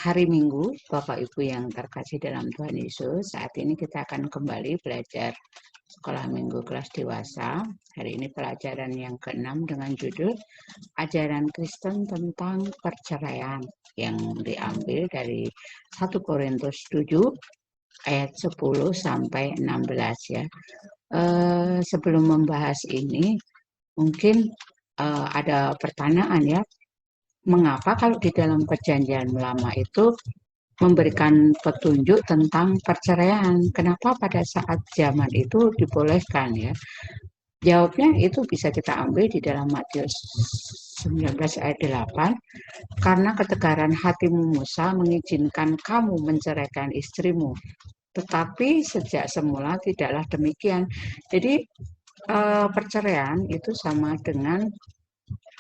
hari Minggu, Bapak Ibu yang terkasih dalam Tuhan Yesus. Saat ini kita akan kembali belajar sekolah minggu kelas dewasa. Hari ini pelajaran yang ke-6 dengan judul Ajaran Kristen tentang Perceraian, yang diambil dari 1 Korintus 7 ayat 10 sampai 16 ya. Sebelum membahas ini, mungkin ada pertanyaan ya. Mengapa kalau di dalam perjanjian lama itu memberikan petunjuk tentang perceraian? Kenapa pada saat zaman itu dibolehkan ya? Jawabnya itu bisa kita ambil di dalam Matius 19 ayat 8. Karena ketegaran hatimu Musa mengizinkan kamu menceraikan istrimu. Tetapi sejak semula tidaklah demikian. Jadi perceraian itu sama dengan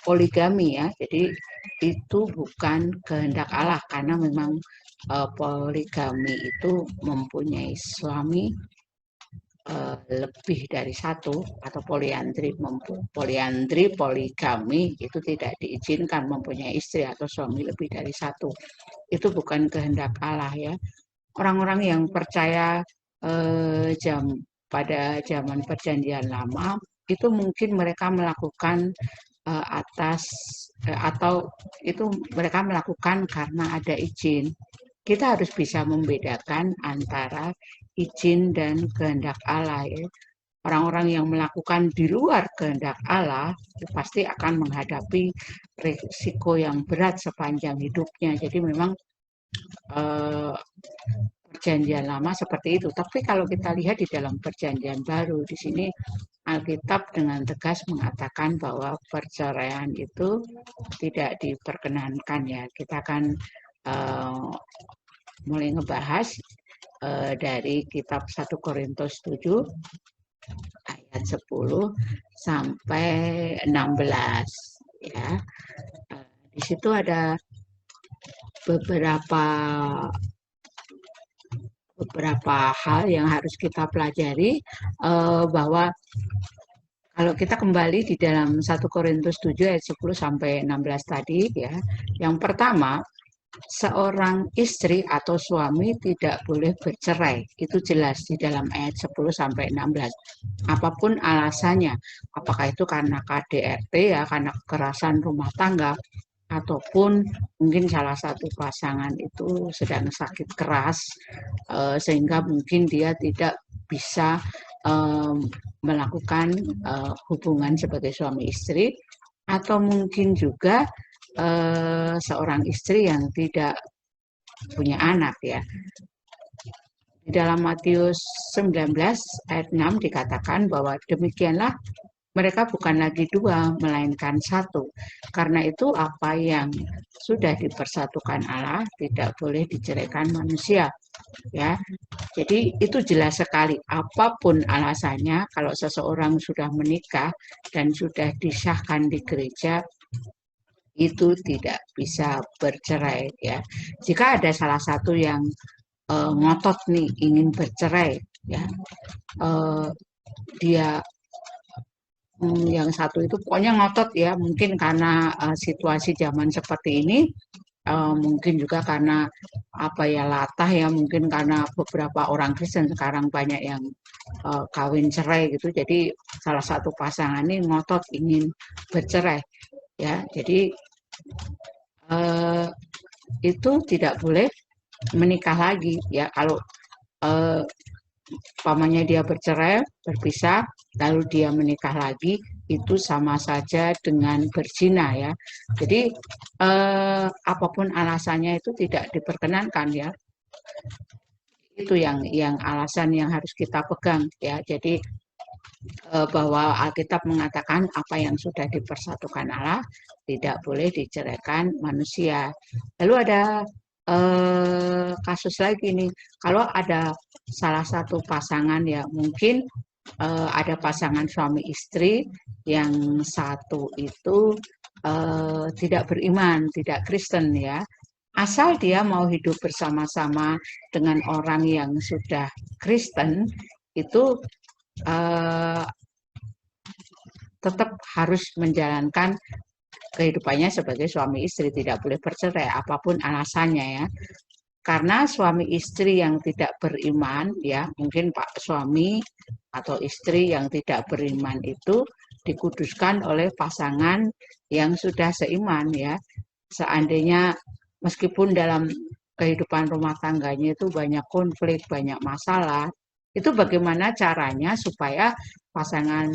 poligami ya. Jadi itu bukan kehendak Allah, karena memang poligami itu mempunyai suami lebih dari satu, atau poliandri. Poligami itu tidak diizinkan, mempunyai istri atau suami lebih dari satu. Itu bukan kehendak Allah ya. Orang-orang yang percaya pada zaman perjanjian lama itu mungkin mereka melakukan atau itu mereka melakukan karena ada izin. Kita harus bisa membedakan antara izin dan kehendak Allah ya. Orang-orang yang melakukan di luar kehendak Allah pasti akan menghadapi risiko yang berat sepanjang hidupnya. Jadi memang perjanjian lama seperti itu. Tapi kalau kita lihat di dalam perjanjian baru, di sini Alkitab dengan tegas mengatakan bahwa perceraian itu tidak diperkenankan ya. Kita akan mulai ngebahas dari kitab 1 Korintus 7 ayat 10 sampai 16 ya. Di situ ada beberapa hal yang harus kita pelajari, bahwa kalau kita kembali di dalam 1 Korintus 7 ayat 10 sampai 16 tadi ya. Yang pertama, seorang istri atau suami tidak boleh bercerai. Itu jelas di dalam ayat 10 sampai 16. Apapun alasannya, apakah itu karena KDRT ya, karena kekerasan rumah tangga, ataupun mungkin salah satu pasangan itu sedang sakit keras, sehingga mungkin dia tidak bisa melakukan hubungan sebagai suami istri, atau mungkin juga seorang istri yang tidak punya anak ya. Di dalam Matius 19 ayat 6 dikatakan bahwa demikianlah mereka bukan lagi dua, melainkan satu. Karena itu apa yang sudah dipersatukan Allah tidak boleh diceraikan manusia. Ya, jadi itu jelas sekali. Apapun alasannya, kalau seseorang sudah menikah dan sudah disahkan di gereja, itu tidak bisa bercerai. Ya, jika ada salah satu yang ngotot nih ingin bercerai, ya, dia yang satu itu pokoknya ngotot ya, mungkin karena situasi zaman seperti ini, mungkin juga karena apa ya, latah ya, mungkin karena beberapa orang Kristen sekarang banyak yang kawin cerai gitu. Jadi salah satu pasangan ini ngotot ingin bercerai ya. Jadi itu tidak boleh menikah lagi ya. Kalau umpamanya dia bercerai, berpisah, lalu dia menikah lagi, itu sama saja dengan berzina ya. Jadi apapun alasannya itu tidak diperkenankan ya. Itu yang alasan yang harus kita pegang ya. Jadi bahwa Alkitab mengatakan apa yang sudah dipersatukan Allah tidak boleh diceraikan manusia. Lalu ada kasus lagi nih, kalau ada salah satu pasangan ya, mungkin ada pasangan suami istri, yang satu itu tidak beriman, tidak Kristen ya. Asal dia mau hidup bersama-sama dengan orang yang sudah Kristen, itu tetap harus menjalankan kehidupannya sebagai suami istri, tidak boleh bercerai apapun alasannya ya. Karena suami istri yang tidak beriman ya, mungkin Pak suami atau istri yang tidak beriman itu dikuduskan oleh pasangan yang sudah seiman ya. Seandainya meskipun dalam kehidupan rumah tangganya itu banyak konflik, banyak masalah, itu bagaimana caranya supaya pasangan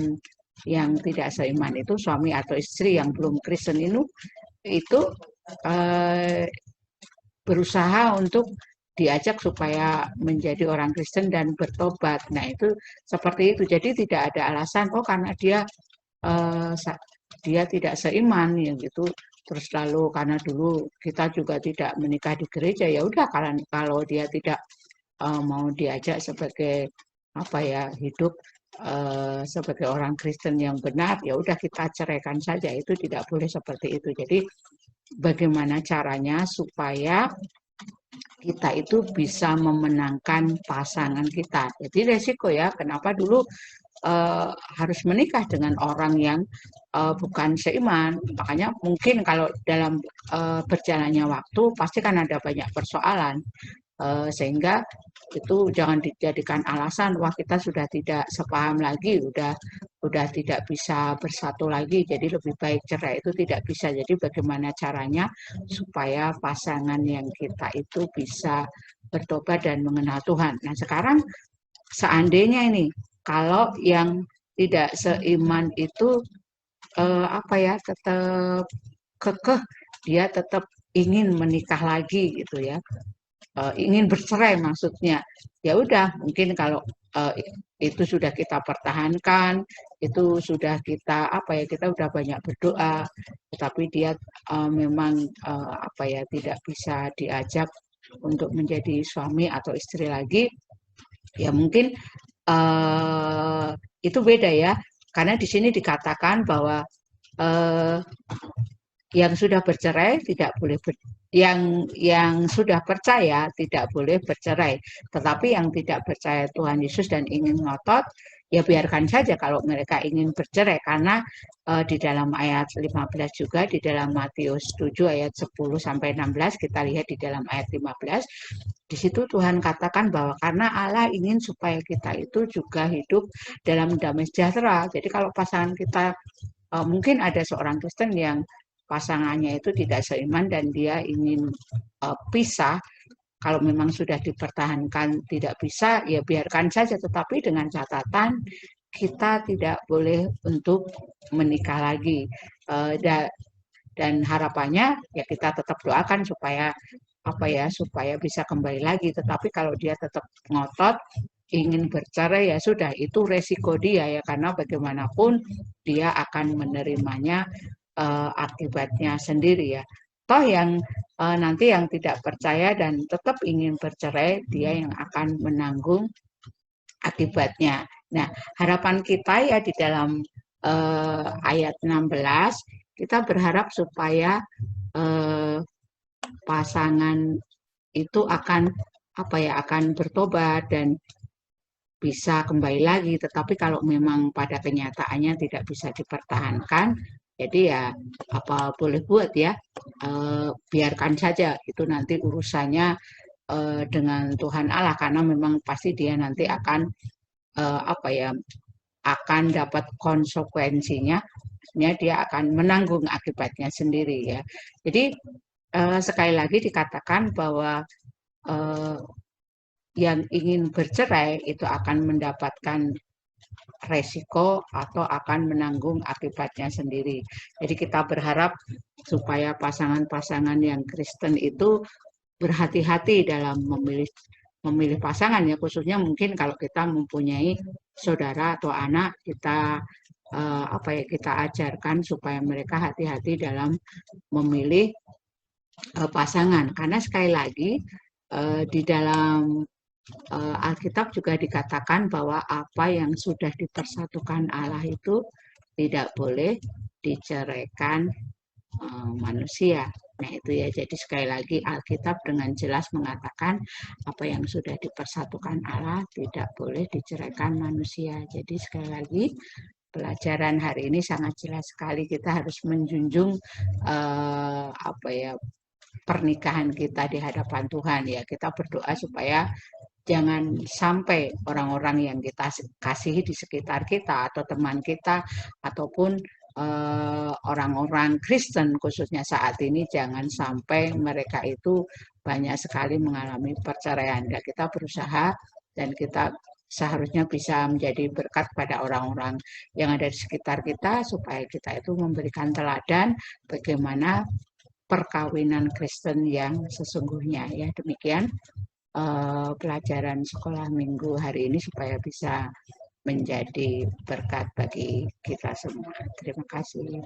yang tidak seiman itu, suami atau istri yang belum Kristen itu eh, berusaha untuk diajak supaya menjadi orang Kristen dan bertobat. Nah, itu seperti itu. Jadi tidak ada alasan karena eh, dia tidak seiman ya gitu. Terus lalu karena dulu kita juga tidak menikah di gereja, ya udah kalau dia tidak mau diajak sebagai apa ya, hidup sebagai orang Kristen yang benar, ya udah kita ceraikan saja. Itu tidak boleh seperti itu. Jadi bagaimana caranya supaya kita itu bisa memenangkan pasangan kita. Jadi resiko ya, kenapa dulu harus menikah dengan orang yang bukan seiman. Makanya mungkin kalau dalam berjalannya waktu pasti kan ada banyak persoalan. Sehingga itu jangan dijadikan alasan, wah kita sudah tidak sepaham lagi, udah tidak bisa bersatu lagi, jadi lebih baik cerai. Itu tidak bisa. Jadi bagaimana caranya supaya pasangan yang kita itu bisa bertobat dan mengenal Tuhan. Nah sekarang seandainya ini, kalau yang tidak seiman itu apa ya, tetap kekeh, dia tetap ingin menikah lagi gitu ya, ingin bercerai maksudnya, ya udah mungkin kalau uh, itu sudah kita pertahankan, itu sudah kita apa ya, kita udah banyak berdoa, tetapi dia memang apa ya, tidak bisa diajak untuk menjadi suami atau istri lagi, ya mungkin itu beda ya, karena di sini dikatakan bahwa uh, yang sudah bercerai tidak boleh yang sudah percaya tidak boleh bercerai, tetapi yang tidak percaya Tuhan Yesus dan ingin ngotot, ya biarkan saja kalau mereka ingin bercerai, karena di dalam ayat 15 juga, di dalam Matius 7 ayat 10 sampai 16, kita lihat di dalam ayat 15, di situ Tuhan katakan bahwa karena Allah ingin supaya kita itu juga hidup dalam damai sejahtera. Jadi kalau pasangan kita, mungkin ada seorang Kristen yang pasangannya itu tidak seiman dan dia ingin pisah, kalau memang sudah dipertahankan tidak bisa, ya biarkan saja, tetapi dengan catatan kita tidak boleh untuk menikah lagi. Dan harapannya ya kita tetap doakan supaya apa ya, supaya bisa kembali lagi. Tetapi kalau dia tetap ngotot ingin bercerai, ya sudah, itu resiko dia ya, karena bagaimanapun dia akan menerimanya akibatnya sendiri ya. Toh yang nanti yang tidak percaya dan tetap ingin bercerai, dia yang akan menanggung akibatnya. Nah, harapan kita ya di dalam ayat 16, kita berharap supaya pasangan itu akan apa ya, akan bertobat dan bisa kembali lagi. Tetapi kalau memang pada kenyataannya tidak bisa dipertahankan, jadi ya apa boleh buat ya, biarkan saja, itu nanti urusannya dengan Tuhan Allah, karena memang pasti dia nanti akan apa ya, akan dapat konsekuensinya, dia akan menanggung akibatnya sendiri ya. Jadi sekali lagi dikatakan bahwa yang ingin bercerai itu akan mendapatkan resiko atau akan menanggung akibatnya sendiri. Jadi kita berharap supaya pasangan-pasangan yang Kristen itu berhati-hati dalam memilih pasangan ya, khususnya mungkin kalau kita mempunyai saudara atau anak, kita apa ya, kita ajarkan supaya mereka hati-hati dalam memilih pasangan, karena sekali lagi di dalam Alkitab juga dikatakan bahwa apa yang sudah dipersatukan Allah itu tidak boleh diceraikan manusia. Nah itu ya, jadi sekali lagi Alkitab dengan jelas mengatakan apa yang sudah dipersatukan Allah tidak boleh diceraikan manusia. Jadi sekali lagi pelajaran hari ini sangat jelas sekali kita harus menjunjung pernikahan kita di hadapan Tuhan ya. Kita berdoa supaya jangan sampai orang-orang yang kita kasihi di sekitar kita atau teman kita ataupun orang-orang Kristen khususnya saat ini jangan sampai mereka itu banyak sekali mengalami perceraian. Dan kita berusaha dan kita seharusnya bisa menjadi berkat pada orang-orang yang ada di sekitar kita supaya kita itu memberikan teladan bagaimana perkawinan Kristen yang sesungguhnya ya. Demikian pelajaran sekolah minggu hari ini supaya bisa menjadi berkat bagi kita semua. Terima kasih.